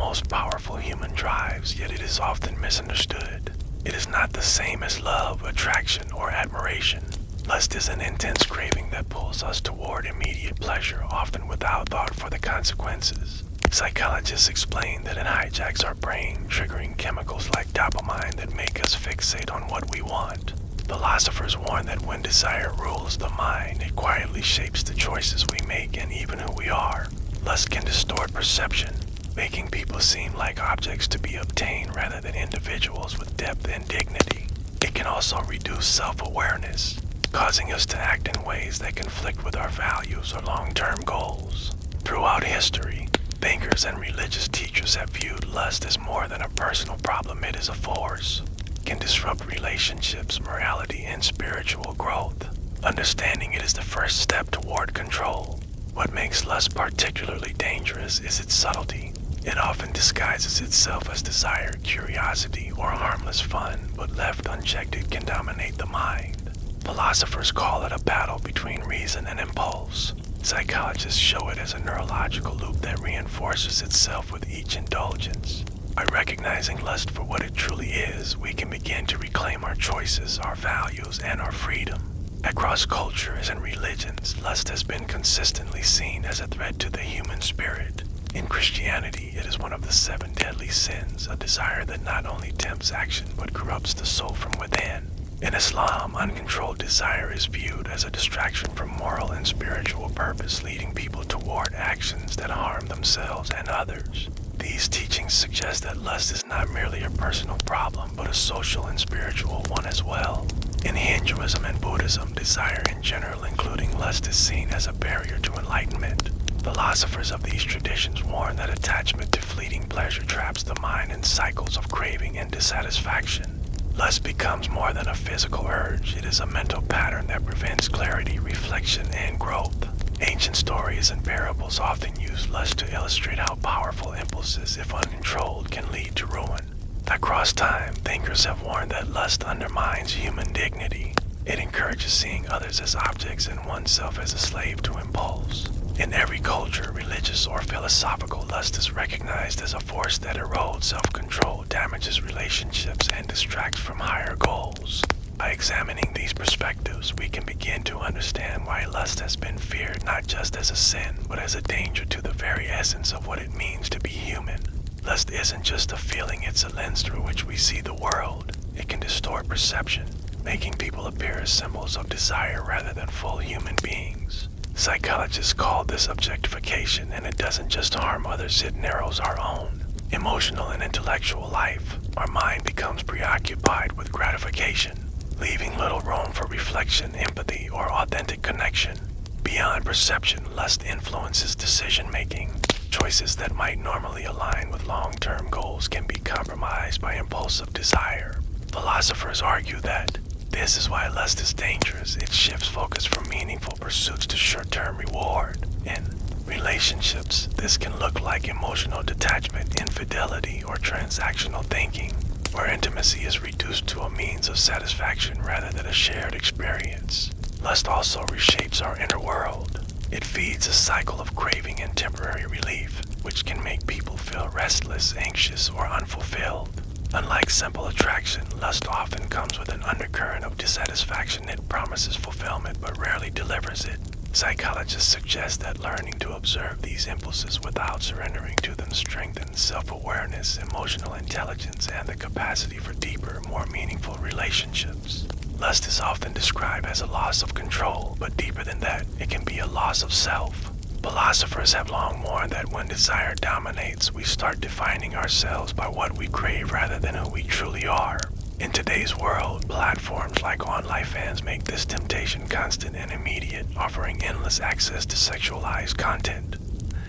most powerful human drives, yet it is often misunderstood. It is not the same as love, attraction, or admiration. Lust is an intense craving that pulls us toward immediate pleasure, often without thought for the consequences. Psychologists explain that it hijacks our brain, triggering chemicals like dopamine that make us fixate on what we want. Philosophers warn that when desire rules the mind, it quietly shapes the choices we make and even who we are. Lust can distort perception, making people seem like objects to be obtained rather than individuals with depth and dignity. It can also reduce self-awareness, causing us to act in ways that conflict with our values or long-term goals. Throughout history, thinkers and religious teachers have viewed lust as more than a personal problem. It is a force. It can disrupt relationships, morality, and spiritual growth. Understanding it is the first step toward control. What makes lust particularly dangerous is its subtlety. It often disguises itself as desire, curiosity, or harmless fun, but left unchecked it can dominate the mind. Philosophers call it a battle between reason and impulse. Psychologists show it as a neurological loop that reinforces itself with each indulgence. By recognizing lust for what it truly is, we can begin to reclaim our choices, our values, and our freedom. Across cultures and religions, lust has been consistently seen as a threat to the human spirit. In Christianity, it is one of the 7 deadly sins, a desire that not only tempts action but corrupts the soul from within. In Islam, uncontrolled desire is viewed as a distraction from moral and spiritual purpose, leading people toward actions that harm themselves and others. These teachings suggest that lust is not merely a personal problem, but a social and spiritual one as well. In Hinduism and Buddhism, desire in general, including lust, is seen as a barrier to enlightenment. Philosophers of these traditions warn that attachment to fleeting pleasure traps the mind in cycles of craving and dissatisfaction. Lust becomes more than a physical urge. It is a mental pattern that prevents clarity, reflection, and growth. Ancient stories and parables often use lust to illustrate how powerful impulses, if uncontrolled, can lead to ruin. Across time, thinkers have warned that lust undermines human dignity. It encourages seeing others as objects and oneself as a slave to impulse. In every culture, religious or philosophical, lust is recognized as a force that erodes self-control, damages relationships, and distracts from higher goals. By examining these perspectives, we can begin to understand why lust has been feared not just as a sin, but as a danger to the very essence of what it means to be human. Lust isn't just a feeling, it's a lens through which we see the world. It can distort perception, making people appear as symbols of desire rather than full human beings. Psychologists call this objectification, and it doesn't just harm others, it narrows our own emotional and intellectual life. Our mind becomes preoccupied with gratification, leaving little room for reflection, empathy, or authentic connection. Beyond perception, lust influences decision-making. Choices that might normally align with long-term goals can be compromised by impulsive desire. Philosophers argue that this is why lust is dangerous. It shifts focus from meaningful pursuits to short-term reward. In relationships, this can look like emotional detachment, infidelity, or transactional thinking, where intimacy is reduced to a means of satisfaction rather than a shared experience. Lust also reshapes our inner world. It feeds a cycle of craving and temporary relief, which can make people feel restless, anxious, or unfulfilled. Unlike simple attraction, lust often comes with an undercurrent of dissatisfaction. It promises fulfillment but rarely delivers it. Psychologists suggest that learning to observe these impulses without surrendering to them strengthens self-awareness, emotional intelligence, and the capacity for deeper, more meaningful relationships. Lust is often described as a loss of control, but deeper than that, it can be a loss of self. Philosophers have long warned that when desire dominates, we start defining ourselves by what we crave rather than who we truly are. In today's world, platforms like OnlyFans make this temptation constant and immediate, offering endless access to sexualized content.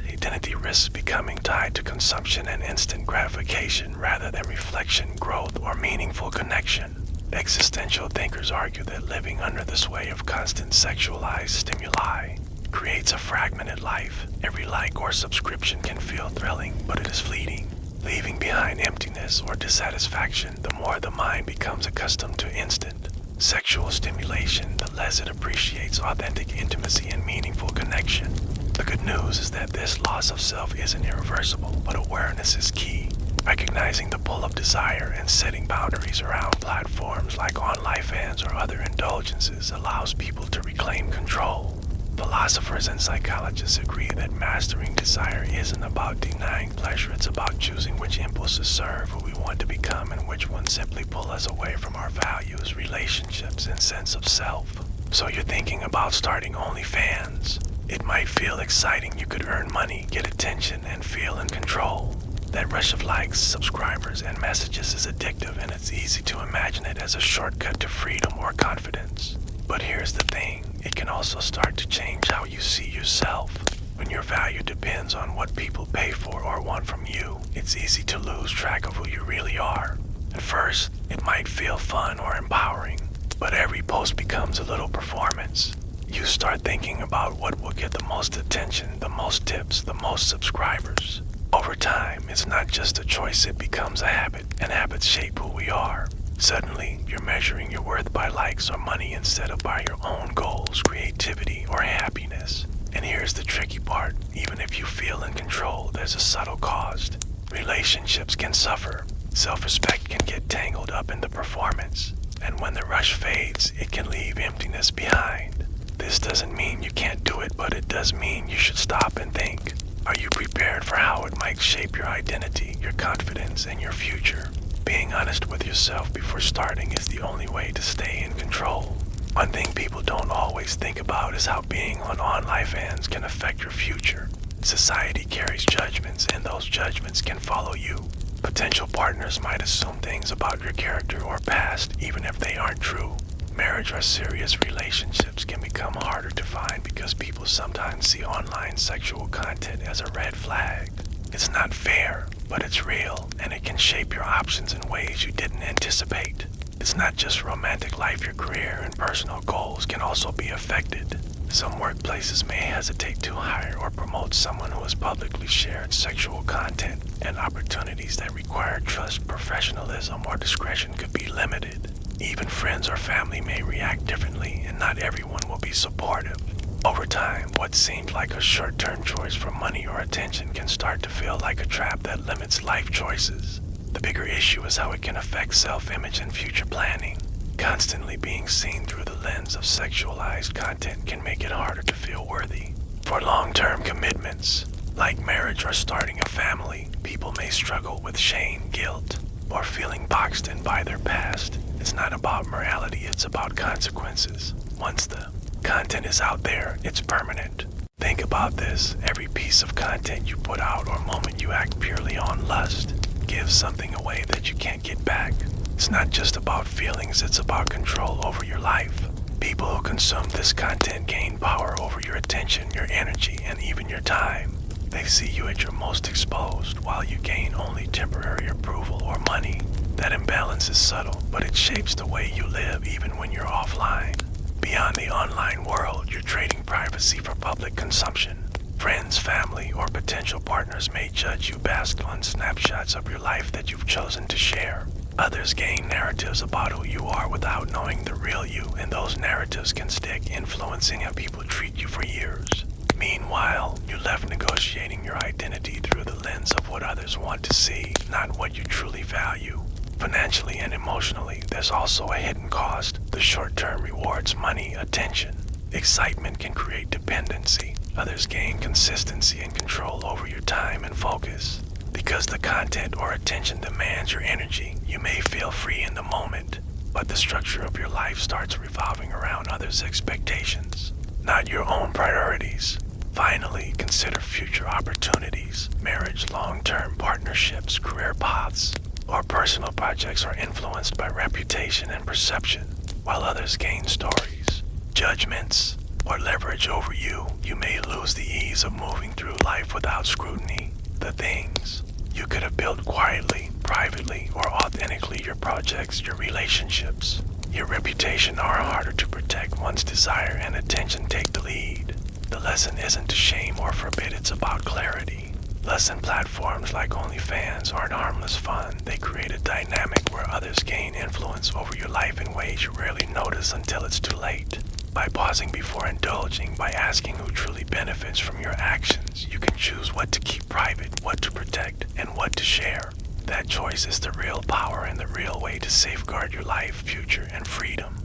Identity risks becoming tied to consumption and instant gratification rather than reflection, growth, or meaningful connection. Existential thinkers argue that living under the sway of constant sexualized stimuli creates a fragmented life. Every like or subscription can feel thrilling, but it is fleeting, leaving behind emptiness or dissatisfaction. The more the mind becomes accustomed to instant sexual stimulation, the less it appreciates authentic intimacy and meaningful connection. The good news is that this loss of self isn't irreversible, but awareness is key. Recognizing the pull of desire and setting boundaries around platforms like OnlyFans or other indulgences allows people to reclaim control. Philosophers and psychologists agree that mastering desire isn't about denying pleasure, it's about choosing which impulses serve who we want to become and which ones simply pull us away from our values, relationships, and sense of self. So you're thinking about starting OnlyFans. It might feel exciting. You could earn money, get attention, and feel in control. That rush of likes, subscribers, and messages is addictive, and it's easy to imagine it as a shortcut to freedom or confidence. But here's the thing, it can also start to change how you see yourself. When your value depends on what people pay for or want from you, it's easy to lose track of who you really are. At first, it might feel fun or empowering, but every post becomes a little performance. You start thinking about what will get the most attention, the most tips, the most subscribers. Over time, it's not just a choice, it becomes a habit, and habits shape who we are. Suddenly, you're measuring your worth by likes or money instead of by your own goals, creativity, or happiness. And here's the tricky part. Even if you feel in control, there's a subtle cost. Relationships can suffer. Self-respect can get tangled up in the performance. And when the rush fades, it can leave emptiness behind. This doesn't mean you can't do it, but it does mean you should stop and think. Are you prepared for how it might shape your identity, your confidence, and your future? Being honest with yourself before starting is the only way to stay in control. One thing people don't always think about is how being on OnlyFans can affect your future. Society carries judgments, and those judgments can follow you. Potential partners might assume things about your character or past, even if they aren't true. Marriage or serious relationships can become harder to find because people sometimes see online sexual content as a red flag. It's not fair, but it's real, and it can shape your options in ways you didn't anticipate. It's not just romantic life, your career and personal goals can also be affected. Some workplaces may hesitate to hire or promote someone who has publicly shared sexual content, and opportunities that require trust, professionalism, or discretion could be limited. Even friends or family may react differently, and not everyone will be supportive. Over time, what seemed like a short-term choice for money or attention can start to feel like a trap that limits life choices. The bigger issue is how it can affect self-image and future planning. Constantly being seen through the lens of sexualized content can make it harder to feel worthy. For long-term commitments, like marriage or starting a family, people may struggle with shame, guilt, or feeling boxed in by their past. It's not about morality, it's about consequences. Once the content is out there, it's permanent. Think about this. Every piece of content you put out or moment you act purely on lust gives something away that you can't get back. It's not just about feelings, it's about control over your life. People who consume this content gain power over your attention, your energy, and even your time. They see you at your most exposed, while you gain only temporary approval or money. That imbalance is subtle, but it shapes the way you live even when you're offline. Beyond the online world, you're trading privacy for public consumption. Friends, family, or potential partners may judge you based on snapshots of your life that you've chosen to share. Others gain narratives about who you are without knowing the real you, and those narratives can stick, influencing how people treat you for years. Meanwhile, you're left negotiating your identity through the lens of what others want to see, not what you truly value. Financially and emotionally, there's also a hidden cost. The short-term rewards, money, attention. Excitement can create dependency. Others gain consistency and control over your time and focus. Because the content or attention demands your energy, you may feel free in the moment, but the structure of your life starts revolving around others' expectations, not your own priorities. Finally, consider future opportunities. Marriage, long-term partnerships, career paths, or personal projects are influenced by reputation and perception, while others gain stories, judgments, or leverage over you. You may lose the ease of moving through life without scrutiny. The things you could have built quietly, privately, or authentically, your projects, your relationships, your reputation are harder to protect once desire and attention take the lead. The lesson isn't to shame or forbid, it's about clarity. Lesson platforms like OnlyFans aren't harmless fun. They create a dynamic where others gain influence over your life in ways you rarely notice until it's too late. By pausing before indulging, by asking who truly benefits from your actions, you can choose what to keep private, what to protect, and what to share. That choice is the real power and the real way to safeguard your life, future, and freedom.